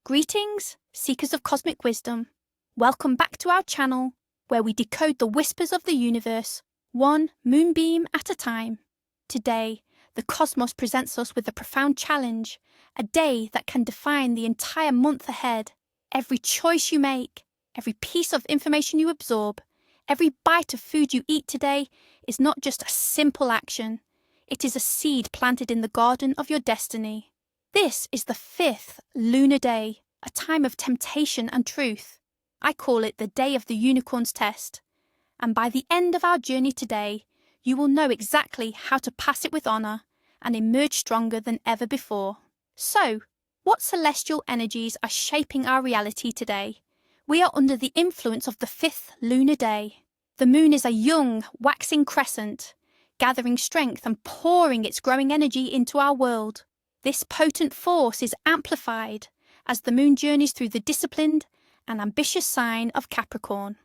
Greetings, seekers of cosmic wisdom. Welcome back to our channel, where we decode the whispers of the universe, one moonbeam at a time. Today, the cosmos presents us with a profound challenge, a day that can define the entire month ahead. Every choice you make, every piece of information you absorb, every bite of food you eat today is not just a simple action. It is a seed planted in the garden of your destiny. This is the 5th lunar day, a time of temptation and truth. I call it the day of the unicorn's test. And by the end of our journey today, you will know exactly how to pass it with honor and emerge stronger than ever before. So, what celestial energies are shaping our reality today? We are under the influence of the 5th lunar day. The moon is a young, waxing crescent, gathering strength and pouring its growing energy into our world. This potent force is amplified as the moon journeys through the disciplined and ambitious sign of Capricorn.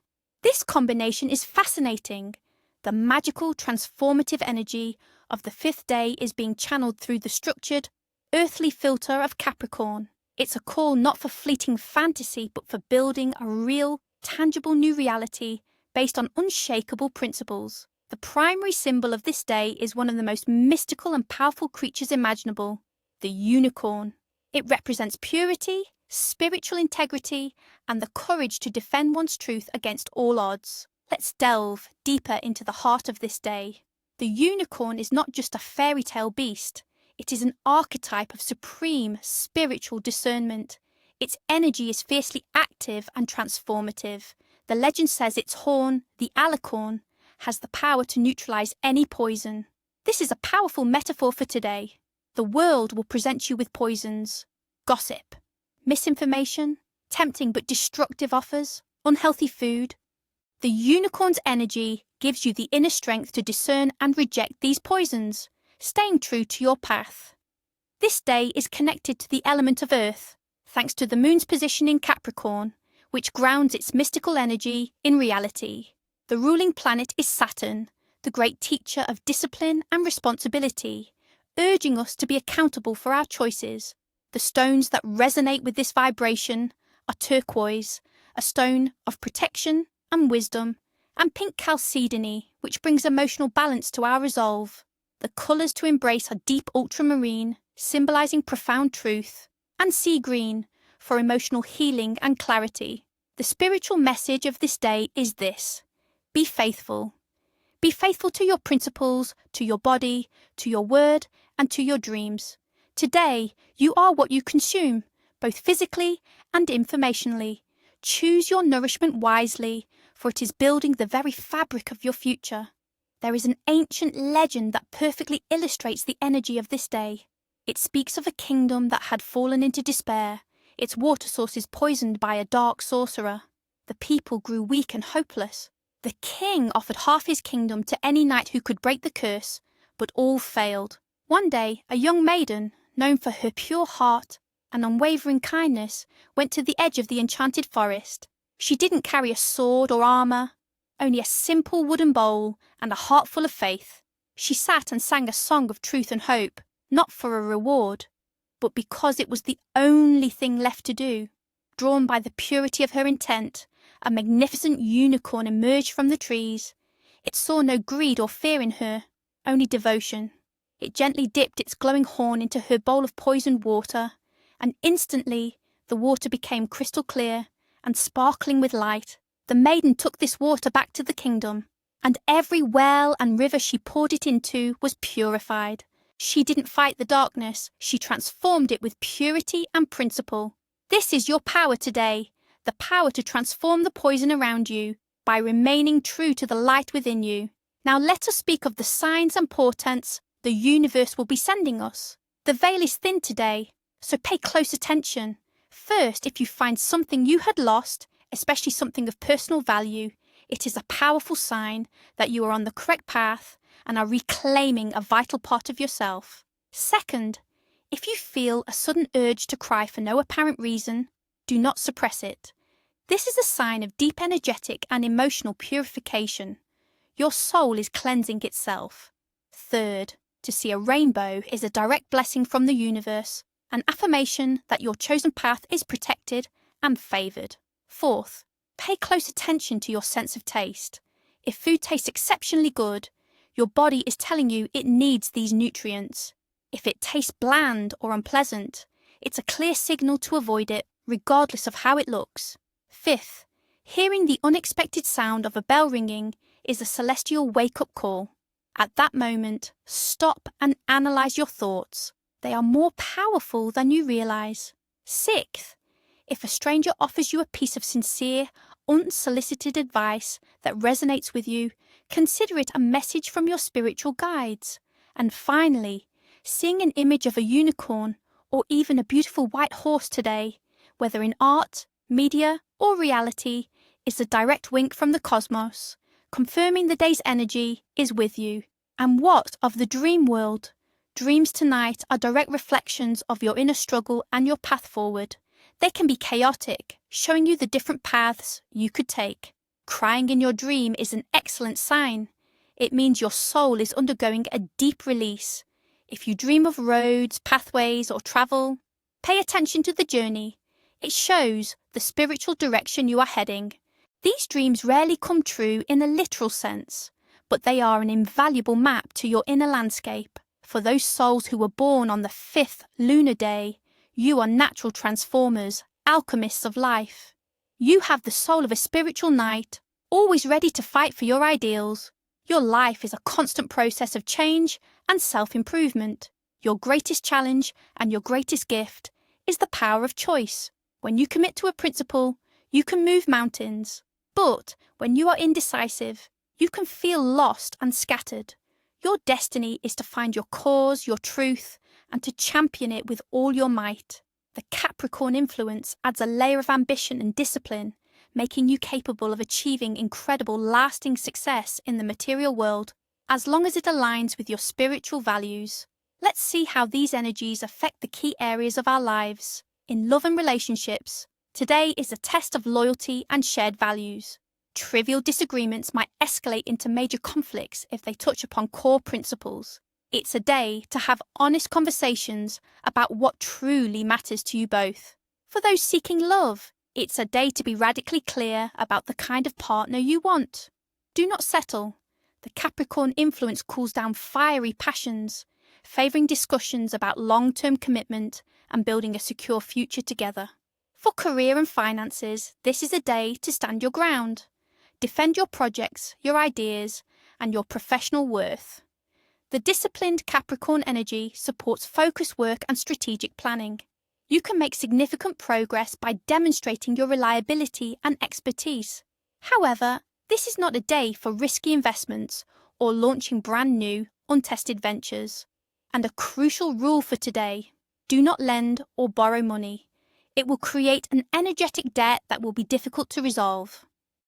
This combination is fascinating. The magical, transformative energy of the 5th day is being channeled through the structured, earthly filter of Capricorn. It's a call not for fleeting fantasy, but for building a real, tangible new reality based on unshakable principles. The primary symbol of this day is one of the most mystical and powerful creatures imaginable, the unicorn. It represents purity, spiritual integrity, and the courage to defend one's truth against all odds. Let's delve deeper into the heart of this day. The unicorn is not just a fairy tale beast. It is an archetype of supreme spiritual discernment. Its energy is fiercely active and transformative. The legend says its horn, the alicorn, has the power to neutralize any poison. This is a powerful metaphor for today. The world will present you with poisons, gossip, misinformation, tempting but destructive offers, unhealthy food. The unicorn's energy gives you the inner strength to discern and reject these poisons, staying true to your path. This day is connected to the element of earth, thanks to the moon's position in Capricorn, which grounds its mystical energy in reality. The ruling planet is Saturn, the great teacher of discipline and responsibility, urging us to be accountable for our choices. The stones that resonate with this vibration are turquoise, a stone of protection and wisdom, and pink chalcedony, which brings emotional balance to our resolve. The colours to embrace are deep ultramarine, symbolising profound truth, and sea green, for emotional healing and clarity. The spiritual message of this day is this: be faithful. Be faithful to your principles, to your body, to your word, and to your dreams. Today, you are what you consume, both physically and informationally. Choose your nourishment wisely, for it is building the very fabric of your future. There is an ancient legend that perfectly illustrates the energy of this day. It speaks of a kingdom that had fallen into despair, its water sources poisoned by a dark sorcerer. The people grew weak and hopeless. The king offered half his kingdom to any knight who could break the curse, but all failed. One day, a young maiden, known for her pure heart and unwavering kindness, went to the edge of the enchanted forest. She didn't carry a sword or armour, only a simple wooden bowl and a heart full of faith. She sat and sang a song of truth and hope, not for a reward, but because it was the only thing left to do. Drawn by the purity of her intent, a magnificent unicorn emerged from the trees. It saw no greed or fear in her, only devotion. It gently dipped its glowing horn into her bowl of poisoned water, and instantly the water became crystal clear and sparkling with light. The maiden took this water back to the kingdom, and every well and river she poured it into was purified. She didn't fight the darkness, she transformed it with purity and principle. This is your power today, the power to transform the poison around you by remaining true to the light within you. Now let us speak of the signs and portents the universe will be sending us. The veil is thin today, so pay close attention. First, if you find something you had lost, especially something of personal value, it is a powerful sign that you are on the correct path and are reclaiming a vital part of yourself. Second, if you feel a sudden urge to cry for no apparent reason, do not suppress it. This is a sign of deep energetic and emotional purification. Your soul is cleansing itself. Third, to see a rainbow is a direct blessing from the universe. an affirmation that your chosen path is protected and favoured. Fourth, pay close attention to your sense of taste. If food tastes exceptionally good, your body is telling you it needs these nutrients. If it tastes bland or unpleasant, it's a clear signal to avoid it, regardless of how it looks. Fifth, hearing the unexpected sound of a bell ringing is a celestial wake-up call. At that moment, stop and analyze your thoughts. They are more powerful than you realize. Sixth, if a stranger offers you a piece of sincere, unsolicited advice that resonates with you, consider it a message from your spiritual guides. And finally, seeing an image of a unicorn or even a beautiful white horse today, whether in art, media, or reality, is a direct wink from the cosmos, confirming the day's energy is with you. And what of the dream world? Dreams tonight are direct reflections of your inner struggle and your path forward. They can be chaotic, showing you the different paths you could take. Crying in your dream is an excellent sign. It means your soul is undergoing a deep release. If you dream of roads, pathways, or travel, pay attention to the journey. It shows the spiritual direction you are heading. These dreams rarely come true in a literal sense, but they are an invaluable map to your inner landscape. For those souls who were born on the 5th lunar day, you are natural transformers, alchemists of life. You have the soul of a spiritual knight, always ready to fight for your ideals. Your life is a constant process of change and self-improvement. Your greatest challenge and your greatest gift is the power of choice. When you commit to a principle, you can move mountains. But when you are indecisive, you can feel lost and scattered. Your destiny is to find your cause, your truth, and to champion it with all your might. The Capricorn influence adds a layer of ambition and discipline, making you capable of achieving incredible, lasting success in the material world, as long as it aligns with your spiritual values. Let's see how these energies affect the key areas of our lives. In love and relationships, today is a test of loyalty and shared values. Trivial disagreements might escalate into major conflicts if they touch upon core principles. It's a day to have honest conversations about what truly matters to you both. For those seeking love, it's a day to be radically clear about the kind of partner you want. Do not settle. The Capricorn influence cools down fiery passions, favouring discussions about long-term commitment and building a secure future together. For career and finances, this is a day to stand your ground. Defend your projects, your ideas, and your professional worth. The disciplined Capricorn energy supports focused work and strategic planning. You can make significant progress by demonstrating your reliability and expertise. However, this is not a day for risky investments or launching brand new, untested ventures. And a crucial rule for today: do not lend or borrow money. It will create an energetic debt that will be difficult to resolve.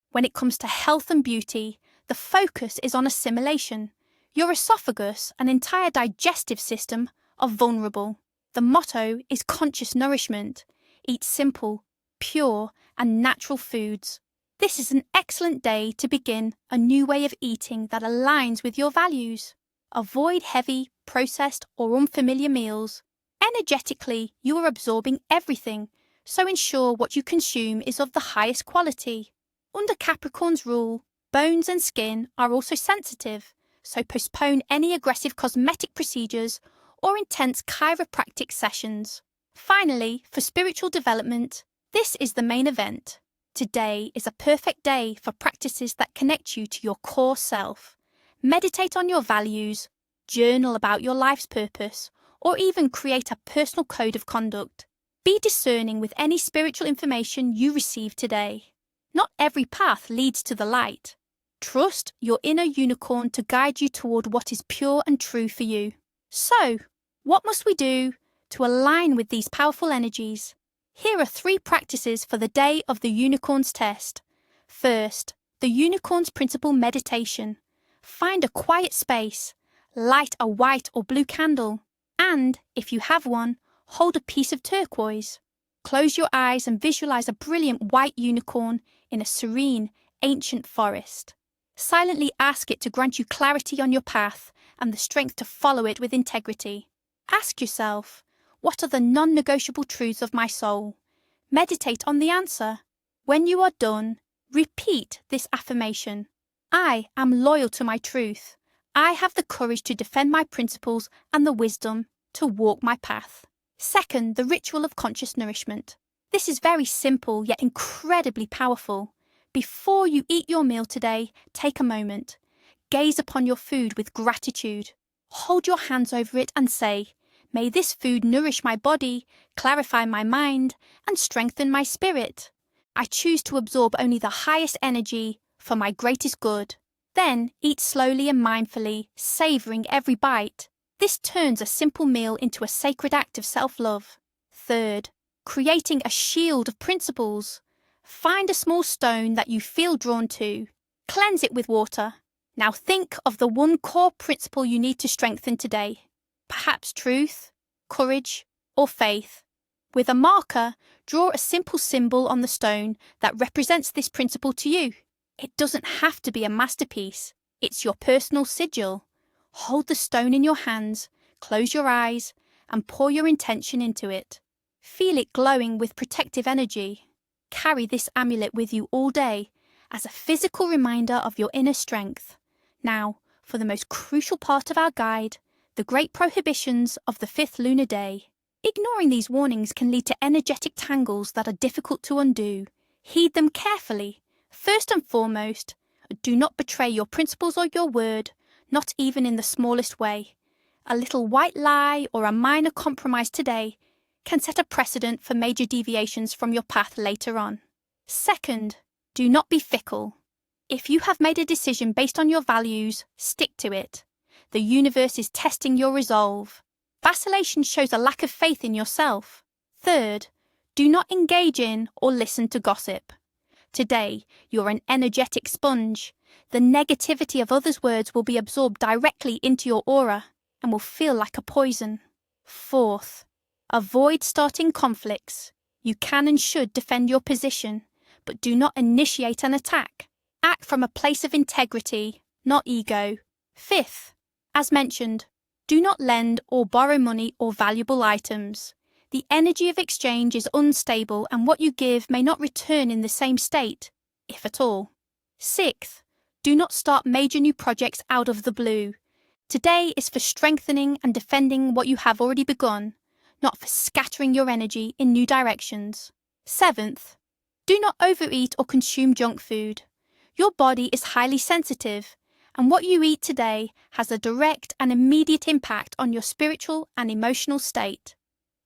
When it comes to health and beauty, the focus is on assimilation. Your esophagus and entire digestive system are vulnerable. The motto is conscious nourishment. Eat simple, pure, and natural foods. This is an excellent day to begin a new way of eating that aligns with your values. Avoid heavy, processed, or unfamiliar meals. Energetically, you are absorbing everything, so ensure what you consume is of the highest quality. Under Capricorn's rule, bones and skin are also sensitive, so postpone any aggressive cosmetic procedures or intense chiropractic sessions. Finally, for spiritual development, this is the main event. Today is a perfect day for practices that connect you to your core self. Meditate on your values, journal about your life's purpose, or even create a personal code of conduct. Be discerning with any spiritual information you receive today. Not every path leads to the light. Trust your inner unicorn to guide you toward what is pure and true for you. So, what must we do to align with these powerful energies? Here are 3 practices for the day of the unicorn's test. First, the unicorn's principle meditation. Find a quiet space, light a white or blue candle, and, if you have one, hold a piece of turquoise. Close your eyes and visualize a brilliant white unicorn in a serene, ancient forest. Silently ask it to grant you clarity on your path and the strength to follow it with integrity. Ask yourself, What are the non-negotiable truths of my soul? Meditate on the answer. When you are done, repeat this affirmation. I am loyal to my truth. I have the courage to defend my principles and the wisdom to walk my path. Second, the ritual of conscious nourishment. This is very simple yet incredibly powerful. Before you eat your meal today, take a moment. Gaze upon your food with gratitude. Hold your hands over it and say, "May this food nourish my body, clarify my mind, and strengthen my spirit. I choose to absorb only the highest energy for my greatest good." Then eat slowly and mindfully, savouring every bite. This turns a simple meal into a sacred act of self-love. Third, creating a shield of principles. Find a small stone that you feel drawn to. Cleanse it with water. Now think of the one core principle you need to strengthen today. Perhaps truth, courage, or faith. With a marker, draw a simple symbol on the stone that represents this principle to you. It doesn't have to be a masterpiece. It's your personal sigil. Hold the stone in your hands, close your eyes, and pour your intention into it. Feel it glowing with protective energy. Carry this amulet with you all day as a physical reminder of your inner strength. Now, for the most crucial part of our guide, the great prohibitions of the 5th lunar day. Ignoring these warnings can lead to energetic tangles that are difficult to undo. Heed them carefully. First and foremost, do not betray your principles or your word, not even in the smallest way. A little white lie or a minor compromise today can set a precedent for major deviations from your path later on. Second, do not be fickle. If you have made a decision based on your values, stick to it. The universe is testing your resolve. Vacillation shows a lack of faith in yourself. Third, do not engage in or listen to gossip. Today, you're an energetic sponge. The negativity of others' words will be absorbed directly into your aura and will feel like a poison. Fourth, avoid starting conflicts. You can and should defend your position, but do not initiate an attack. Act from a place of integrity, not ego. Fifth, as mentioned, do not lend or borrow money or valuable items. The energy of exchange is unstable and what you give may not return in the same state, if at all. Sixth, do not start major new projects out of the blue. Today is for strengthening and defending what you have already begun, not for scattering your energy in new directions. Seventh, do not overeat or consume junk food. Your body is highly sensitive, and what you eat today has a direct and immediate impact on your spiritual and emotional state.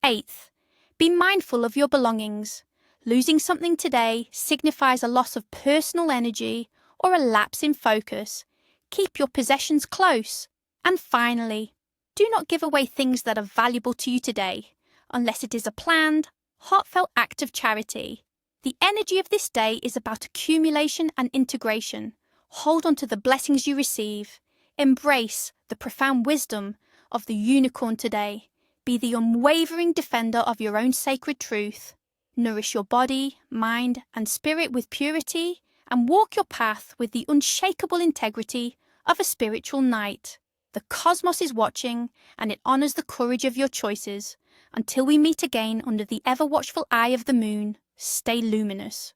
Eighth, be mindful of your belongings. Losing something today signifies a loss of personal energy or a lapse in focus. Keep your possessions close. And finally, do not give away things that are valuable to you today, unless it is a planned, heartfelt act of charity. The energy of this day is about accumulation and integration. Hold on to the blessings you receive. Embrace the profound wisdom of the unicorn today. Be the unwavering defender of your own sacred truth. Nourish your body, mind, and spirit with purity, and walk your path with the unshakable integrity of a spiritual knight. The cosmos is watching, and it honors the courage of your choices. Until we meet again under the ever-watchful eye of the moon, stay luminous.